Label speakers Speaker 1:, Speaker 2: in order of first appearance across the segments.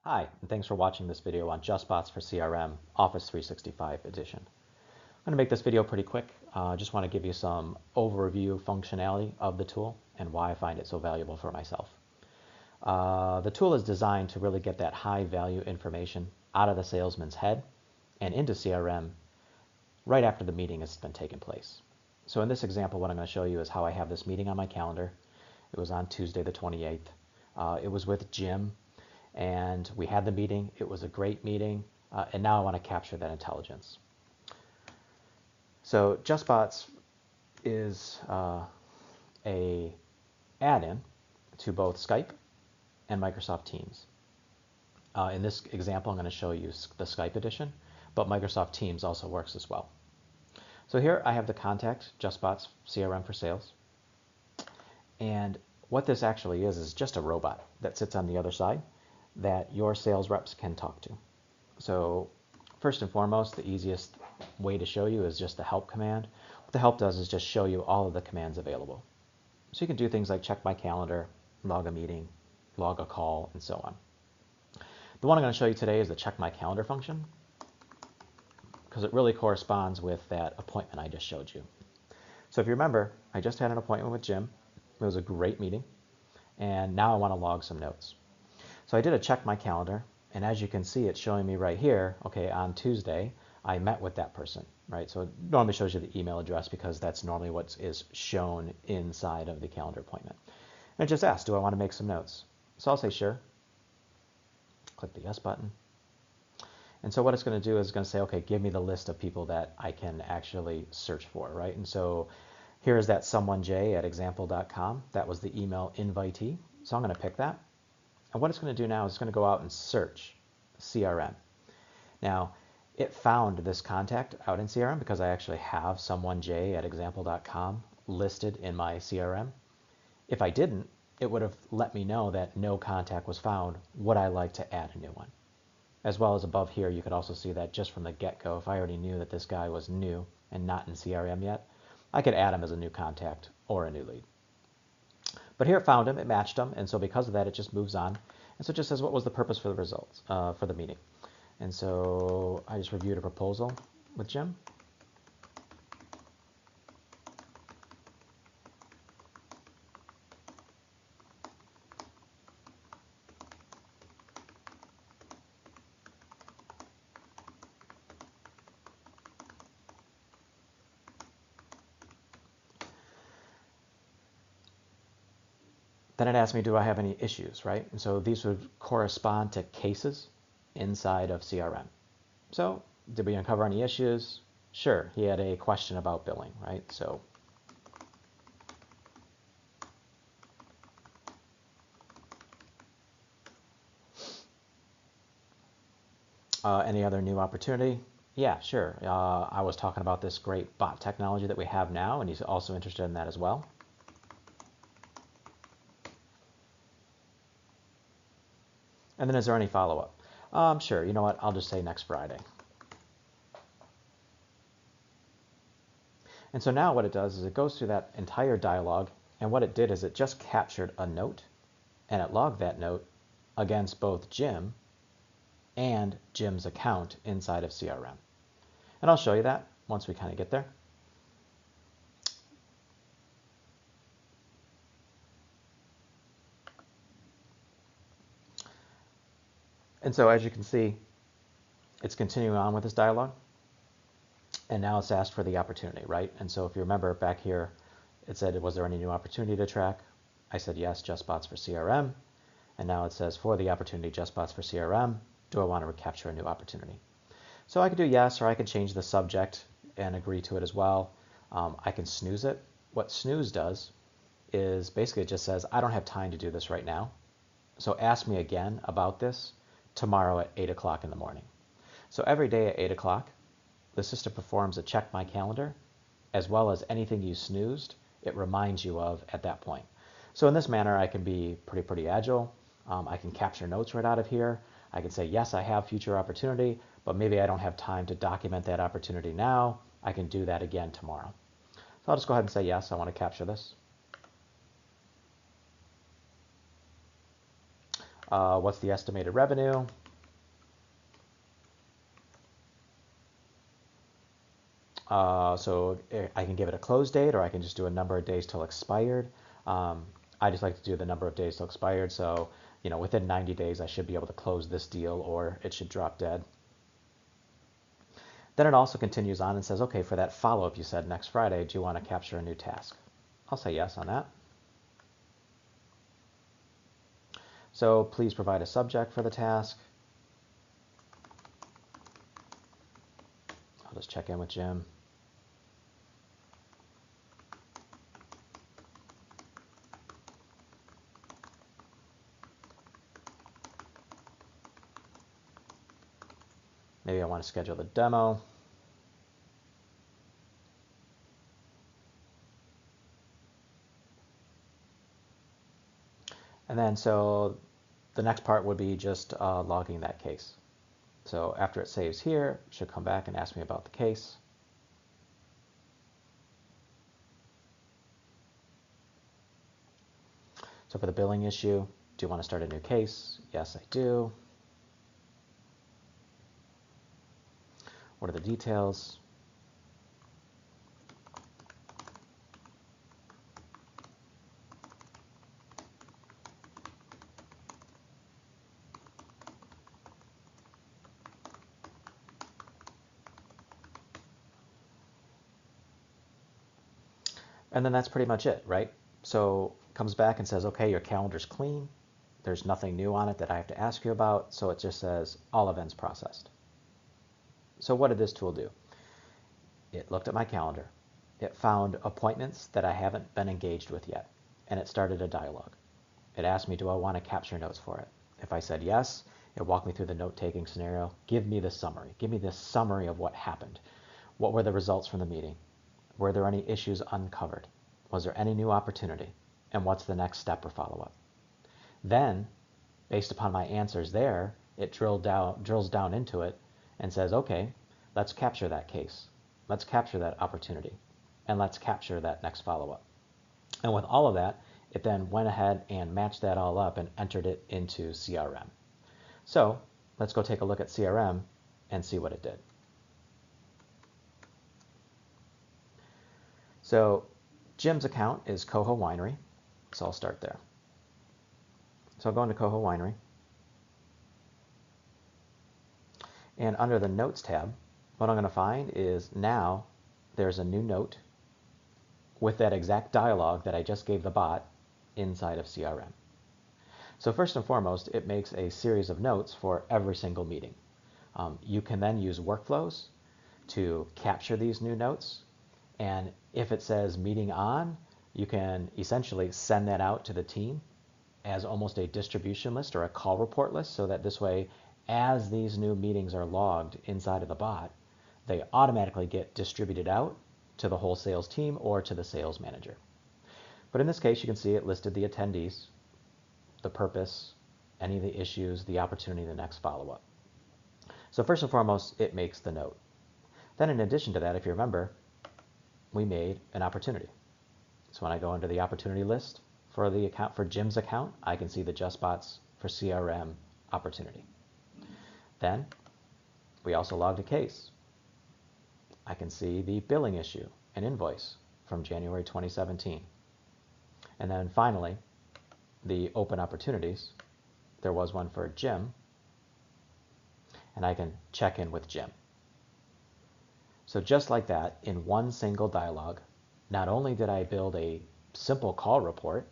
Speaker 1: Hi, and thanks for watching this video on JustBots for CRM, Office 365 edition. I'm going to make this video pretty quick. I just want to give you some overview functionality of the tool and why I find it so valuable for myself. The tool is designed to really get that high value information out of the salesman's head and into CRM right after the meeting has been taken place. So in this example, what I'm going to show you is how I have this meeting on my calendar. It was on Tuesday the 28th. It was with Jim, and we had the meeting. It was a great meeting, and now I want to capture that intelligence. So JustBots is a add-in to both Skype and Microsoft Teams. In this example, I'm going to show you the Skype edition, but Microsoft Teams also works as well. So here I have the contact, JustBots CRM for Sales. And what this actually is just a robot that sits on the other side that your sales reps can talk to. So first and foremost, the easiest way to show you is just the help command. What the help does is just show you all of the commands available. So you can do things like check my calendar, log a meeting, log a call, and so on. The one I'm going to show you today is the check my calendar function, because it really corresponds with that appointment I just showed you. So if you remember, I just had an appointment with Jim. It was a great meeting, and now I want to log some notes. So I did a check my calendar, and as you can see, it's showing me right here, okay, on Tuesday, I met with that person, right? So it normally shows you the email address because that's normally what is shown inside of the calendar appointment. And it just asks, do I want to make some notes? So I'll say sure. Click the yes button. And so what it's going to do is it's going to say, okay, give me the list of people that I can actually search for, right? And so here is that someone J at example.com. That was the email invitee. So I'm going to pick that. And what it's going to do now is it's going to go out and search CRM. Now, it found this contact out in CRM because I actually have someone J at example.com listed in my CRM. If I didn't, it would have let me know that no contact was found. Would I like to add a new one? As well as above here, you could also see that just from the get-go, if I already knew that this guy was new and not in CRM yet, I could add him as a new contact or a new lead. But here it found him, it matched him, and so because of that, it just moves on. And so it just says what was the purpose for the results, for the meeting. And so I just reviewed a proposal with Jim. Then it asked me, do I have any issues, right? And so these would correspond to cases inside of CRM. So did we uncover any issues? Sure, he had a question about billing, right? So any other new opportunity? Yeah, sure. I was talking about this great bot technology that we have now, and he's also interested in that as well. And then is there any follow-up? Sure, you know what? I'll just say next Friday. And so now what it does is it goes through that entire dialogue, and what it did is it just captured a note, and it logged that note against both Jim and Jim's account inside of CRM. And I'll show you that once we kind of get there. And so as you can see, it's continuing on with this dialogue. And now it's asked for the opportunity, right? And so if you remember back here, it said, was there any new opportunity to track? I said, yes, JustBots for CRM. And now it says, for the opportunity, JustBots for CRM, do I want to capture a new opportunity? So I could do yes, or I could change the subject and agree to it as well. I can snooze it. What snooze does is basically it just says, I don't have time to do this right now. So ask me again about this tomorrow at 8 o'clock in the morning. So every day at 8 o'clock, the system performs a check my calendar, as well as anything you snoozed, it reminds you of at that point. So in this manner, I can be pretty agile. I can capture notes right out of here. I can say, yes, I have future opportunity, but maybe I don't have time to document that opportunity now. I can do that again tomorrow. So I'll just go ahead and say, yes, I want to capture this. What's the estimated revenue? So I can give it a close date, or I can just do a number of days till expired. I just like to do the number of days till expired. So, within 90 days, I should be able to close this deal, or it should drop dead. Then it also continues on and says, okay, for that follow-up you said next Friday, do you want to capture a new task? I'll say yes on that. So please provide a subject for the task. I'll just check in with Jim. Maybe I want to schedule the demo. And then so the next part would be just logging that case. So after it saves here, it should come back and ask me about the case. So for the billing issue, do you want to start a new case? Yes, I do. What are the details? And then that's pretty much it, right? So it comes back and says, okay, your calendar's clean. There's nothing new on it that I have to ask you about. So it just says all events processed. So what did this tool do? It looked at my calendar. It found appointments that I haven't been engaged with yet, and it started a dialogue. It asked me, do I want to capture notes for it? If I said yes, it walked me through the note-taking scenario. Give me the summary. Give me the summary of what happened. What were the results from the meeting? Were there any issues uncovered? Was there any new opportunity? And what's the next step or follow-up? Then, based upon my answers there, it drills down into it and says, okay, let's capture that case. Let's capture that opportunity. And let's capture that next follow-up. And with all of that, it then went ahead and matched that all up and entered it into CRM. So let's go take a look at CRM and see what it did. So Jim's account is Coho Winery, so I'll start there. So I'll go into Coho Winery. And under the Notes tab, what I'm going to find is now there's a new note with that exact dialogue that I just gave the bot inside of CRM. So first and foremost, it makes a series of notes for every single meeting. You can then use workflows to capture these new notes. And if it says meeting on, you can essentially send that out to the team as almost a distribution list or a call report list, so that this way, as these new meetings are logged inside of the bot, they automatically get distributed out to the whole sales team or to the sales manager. But in this case, you can see it listed the attendees, the purpose, any of the issues, the opportunity, the next follow-up. So first and foremost, it makes the note. Then in addition to that, if you remember, we made an opportunity. So when I go into the opportunity list for the account, for Jim's account, I can see the JustBots for CRM opportunity. Then we also logged a case. I can see the billing issue, an invoice from January 2017. And then finally, the open opportunities. There was one for Jim, and I can check in with Jim. So just like that, in one single dialogue, not only did I build a simple call report,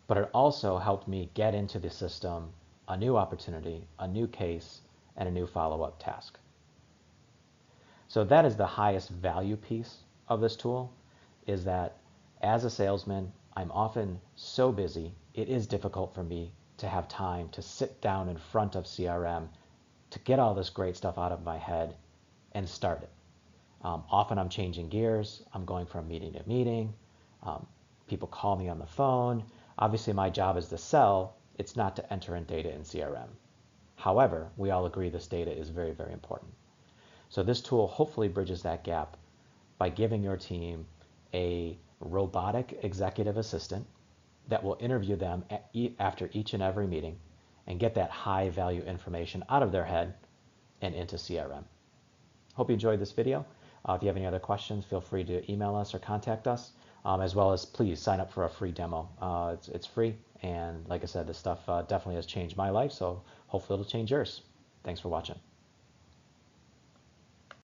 Speaker 1: but it also helped me get into the system a new opportunity, a new case, and a new follow-up task. So that is the highest value piece of this tool, is that as a salesman, I'm often so busy, it is difficult for me to have time to sit down in front of CRM to get all this great stuff out of my head and start it. Often I'm changing gears. I'm going from meeting to meeting. People call me on the phone. Obviously, my job is to sell. It's not to enter in data in CRM. However, we all agree this data is very, very important. So this tool hopefully bridges that gap by giving your team a robotic executive assistant that will interview them after each and every meeting and get that high value information out of their head and into CRM. Hope you enjoyed this video. If you have any other questions, feel free to email us or contact us, as well as please sign up for a free demo. It's free, and like I said, this stuff definitely has changed my life, so hopefully it'll change yours. Thanks for watching.